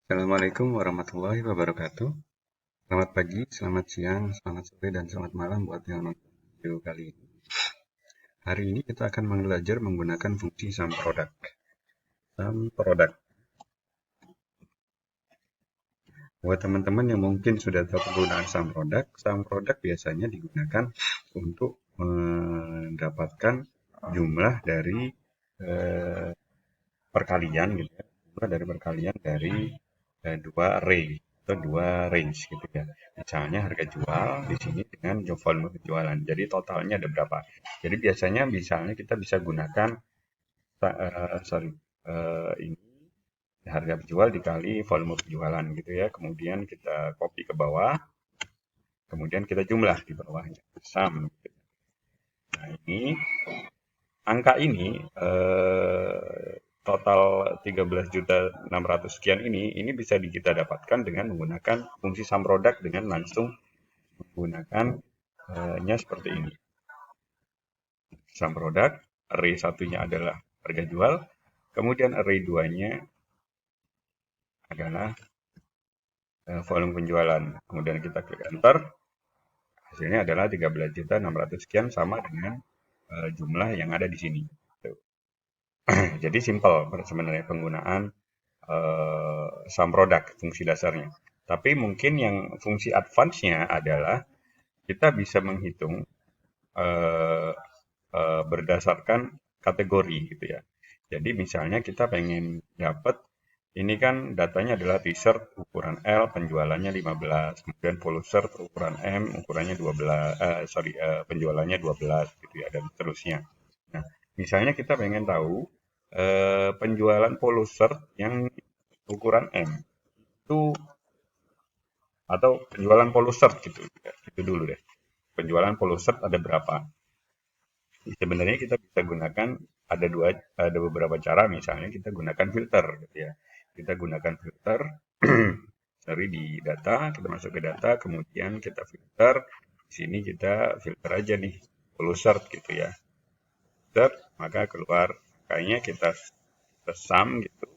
Assalamualaikum warahmatullahi wabarakatuh. Selamat pagi, selamat siang, selamat sore, dan selamat malam buat yang nonton video kali ini. Hari ini kita akan belajar menggunakan fungsi sum product. Sum product. Buat teman-teman yang mungkin sudah tahu penggunaan sum product biasanya digunakan untuk mendapatkan jumlah dari perkalian gitu ya. Jumlah dari perkalian dari dua array atau dua range gitu ya. Misalnya harga jual di sini dengan volume penjualan. Jadi totalnya ada berapa? Jadi biasanya misalnya kita bisa gunakan ini harga jual dikali volume penjualan gitu ya. Kemudian kita copy ke bawah, kemudian kita jumlah di bawahnya. Sum. Nah, ini angka ini total 13.600 sekian ini bisa kita dapatkan dengan menggunakan fungsi sum product dengan langsung menggunakan nya seperti ini. Sum product, array satunya adalah harga jual, kemudian array 2-nya adalah volume penjualan. Kemudian kita klik enter, hasilnya adalah 13.600 sekian sama dengan jumlah yang ada di sini. Jadi simple sebenarnya penggunaan sum product fungsi dasarnya. Tapi mungkin yang fungsi advance-nya adalah kita bisa menghitung berdasarkan kategori gitu ya. Jadi misalnya kita pengen dapat ini kan datanya adalah t-shirt ukuran L, penjualannya 15, kemudian polo shirt ukuran M, ukurannya 12, penjualannya 12 gitu ya, dan seterusnya. Nah, misalnya kita pengen tahu penjualan polo shirt yang ukuran M itu atau penjualan polo shirt gitu ya. Itu dulu deh. Penjualan polo shirt ada berapa? Sebenarnya kita bisa gunakan ada beberapa cara, misalnya kita gunakan filter gitu ya. Kita gunakan filter dari di data, kita masuk ke data, kemudian kita filter. Di sini kita filter aja nih full shirt gitu ya. Filter, maka keluar kayaknya kita sum gitu.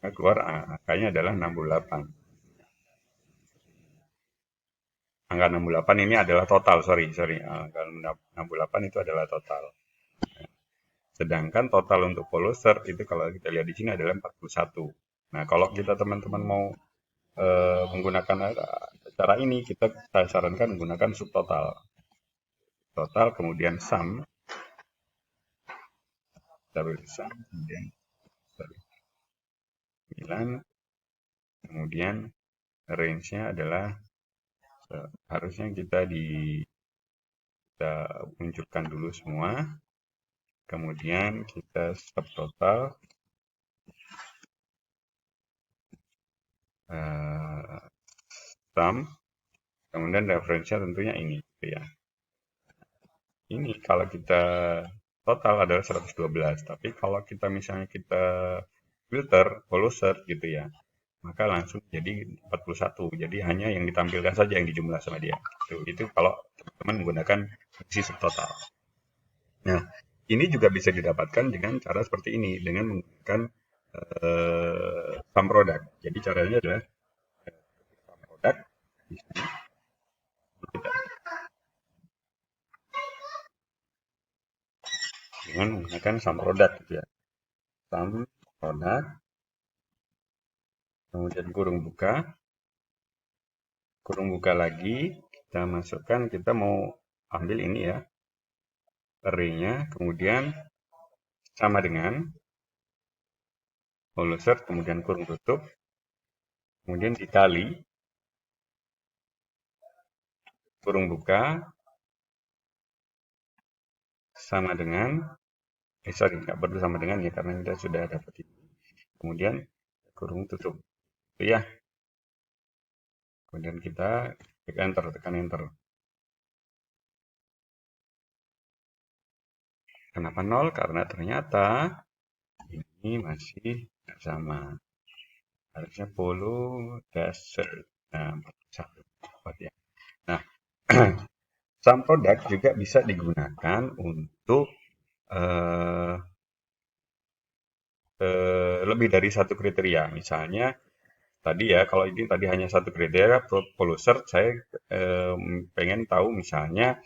Maka keluar angkanya adalah 68. Angka 68 ini adalah total, sorry. Angka 68 itu adalah total. Sedangkan total untuk poloser itu kalau kita lihat di sini adalah 41. Nah, kalau kita teman-teman mau menggunakan cara ini, saya sarankan menggunakan subtotal. Total, kemudian sum, sum, kemudian 9, kemudian range-nya adalah harusnya kita munculkan dulu semua, kemudian kita subtotal, sum, kemudian referensinya tentunya ini gitu ya. Ini kalau kita total adalah 112, tapi kalau kita misalnya kita filter closer gitu ya, maka langsung jadi 41. Jadi hanya yang ditampilkan saja yang dijumlah sama dia. Itu kalau teman-teman menggunakan fungsi subtotal. Nah, ini juga bisa didapatkan dengan cara seperti ini, dengan menggunakan sum product. Jadi caranya adalah sum product di sini kita dengan menggunakan sum product gitu ya. Sum product, kemudian kurung buka lagi, kita masukkan, kita mau ambil ini ya, array-nya, kemudian sama dengan closer, kemudian kurung tutup, kemudian dikali kurung buka sama dengan nggak perlu sama dengan ya, karena kita sudah dapat ini. Kemudian kurung tutup, itu ya. Kemudian kita tekan enter. Kenapa 0? Karena ternyata ini masih sama. Harusnya polo dasar. Nah, 41 ya. Nah, sum product juga bisa digunakan untuk lebih dari satu kriteria. Misalnya tadi ya, kalau ini tadi hanya satu kriteria polusert, saya pengen tahu misalnya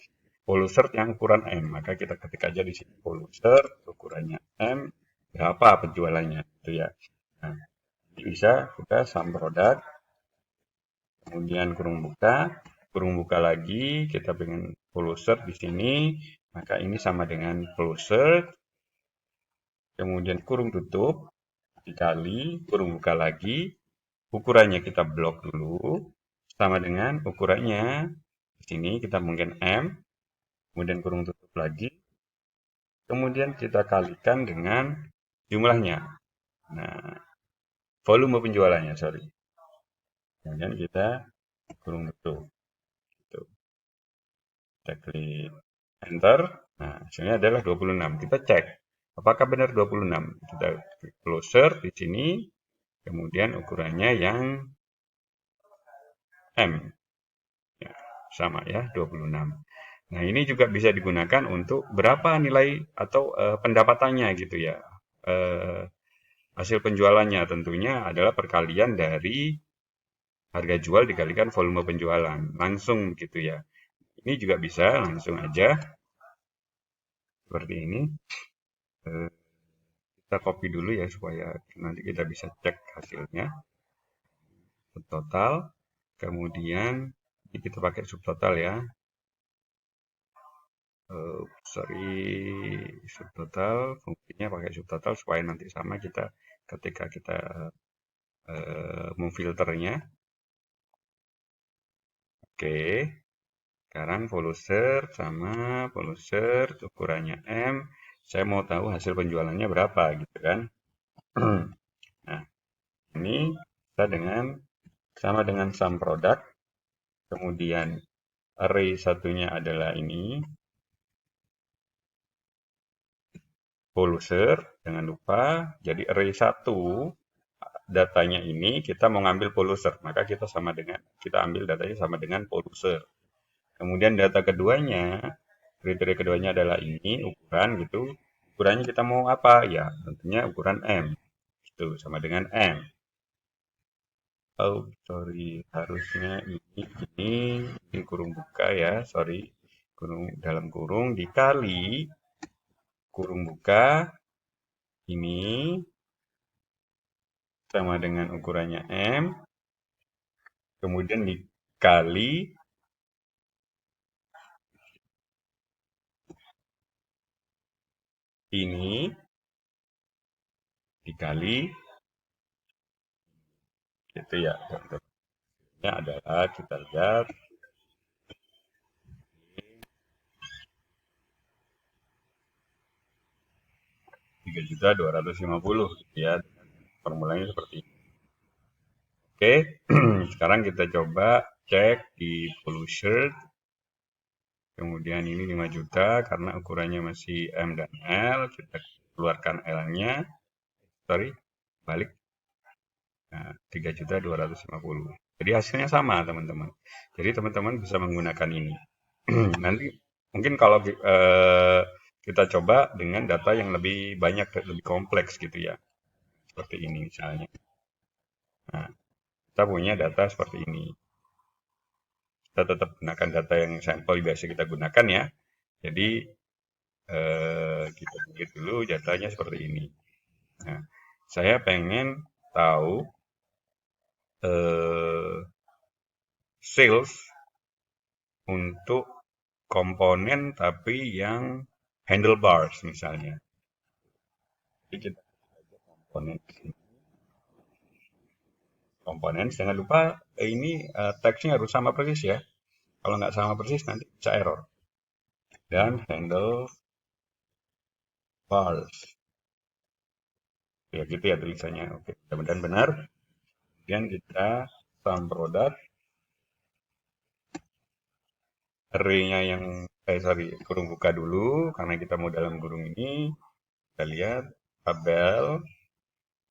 polusert yang ukuran M, maka kita ketik aja di sini polusert ukurannya M, berapa penjualannya, gitu ya. Nah, bisa kita sum product, kemudian kurung buka lagi, kita pengen polusert di sini, maka ini sama dengan polusert, kemudian kurung tutup, dikali, kurung buka lagi, ukurannya kita blok dulu, sama dengan ukurannya, di sini kita mungkin M, kemudian kurung tutup lagi, kemudian kita kalikan dengan jumlahnya. Nah, volume penjualannya, sorry. Kemudian kita kurung tutup. Gitu. Kita klik enter. Nah, hasilnya adalah 26. Kita cek apakah benar 26. Kita klik closer di sini. Kemudian ukurannya yang M. Ya, sama ya, 26. Nah, ini juga bisa digunakan untuk berapa nilai atau pendapatannya gitu ya. Hasil penjualannya tentunya adalah perkalian dari harga jual dikalikan volume penjualan. Langsung gitu ya. Ini juga bisa langsung aja seperti ini. Kita copy dulu ya supaya nanti kita bisa cek hasilnya. Subtotal. Kemudian ini kita pakai subtotal ya. Subtotal, fungsinya pakai subtotal supaya nanti sama kita ketika kita memfilternya. Oke, sekarang polusert sama polusert ukurannya M. Saya mau tahu hasil penjualannya berapa gitu kan. Nah, ini kita sama dengan sum product. Kemudian array satunya adalah ini. Polusert, jangan lupa. Jadi array 1 datanya ini kita mau ngambil polusert, maka kita ambil datanya sama dengan polusert. Kemudian data keduanya, kriteria keduanya adalah ini ukuran gitu. Ukurannya kita mau apa? Ya, tentunya ukuran M. Itu sama dengan M. Oh, sorry, harusnya ini kurung buka ya, sorry. Dalam kurung dikali kurung buka ini sama dengan ukurannya M, kemudian dikali ini dikali gitu ya. Ini adalah kita lihat 3.250.000 gitu ya. Formulanya seperti ini. Oke, sekarang kita coba cek di polusert. Kemudian ini 5 juta karena ukurannya masih M dan L. Kita keluarkan L-nya. Sorry, balik. Nah, 3.250.000. Jadi hasilnya sama, teman-teman. Jadi teman-teman bisa menggunakan ini. Nanti mungkin kalau kita coba dengan data yang lebih banyak, lebih kompleks gitu ya. Seperti ini misalnya. Nah, kita punya data seperti ini. Kita tetap gunakan data yang sampel biasa kita gunakan ya. Jadi kita buat dulu datanya seperti ini. Nah, saya pengen tahu sales untuk komponen tapi yang handlebars misalnya. Jadi kita komponen jangan lupa ini teksnya harus sama persis ya. Kalau nggak sama persis nanti bisa error. Dan handlebars. Ya gitu ya tulisannya. Oke, mudah-mudahan benar. Kemudian kita sum product array-nya yang kurung buka dulu karena kita mau dalam kurung ini. Kita lihat tabel,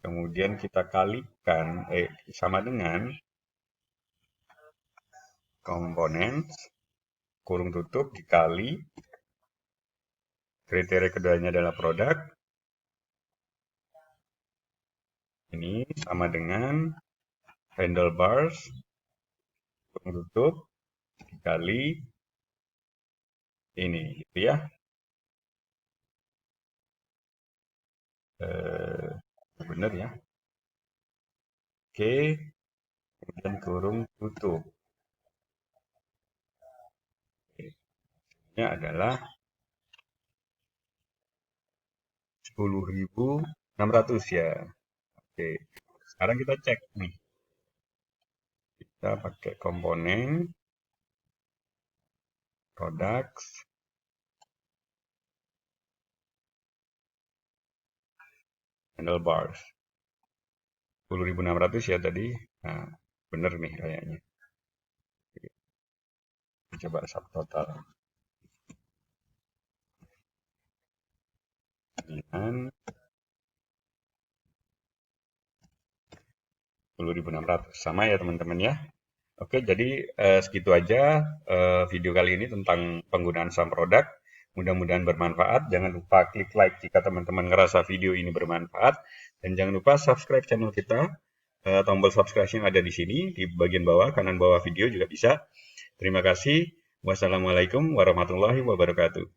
kemudian kita kalikan sama dengan komponen kurung tutup dikali kriteria keduanya adalah produk Ini sama dengan handlebars tutup dikali ini gitu ya. Benar ya. Oke, kemudian kurung tutup. Ini adalah 10.600 ya. Oke, sekarang kita cek nih. Kita pakai komponen products handlebars 10.600 ya tadi. Nah, bener nih kayaknya. Coba subtotal dengan 10.600 sama ya teman-teman ya. Oke, jadi segitu aja video kali ini tentang penggunaan saham produk. Mudah-mudahan bermanfaat. Jangan lupa klik like jika teman-teman ngerasa video ini bermanfaat. Dan jangan lupa subscribe channel kita. Tombol subscribe yang ada di sini, di bagian bawah, kanan bawah video juga bisa. Terima kasih. Wassalamualaikum warahmatullahi wabarakatuh.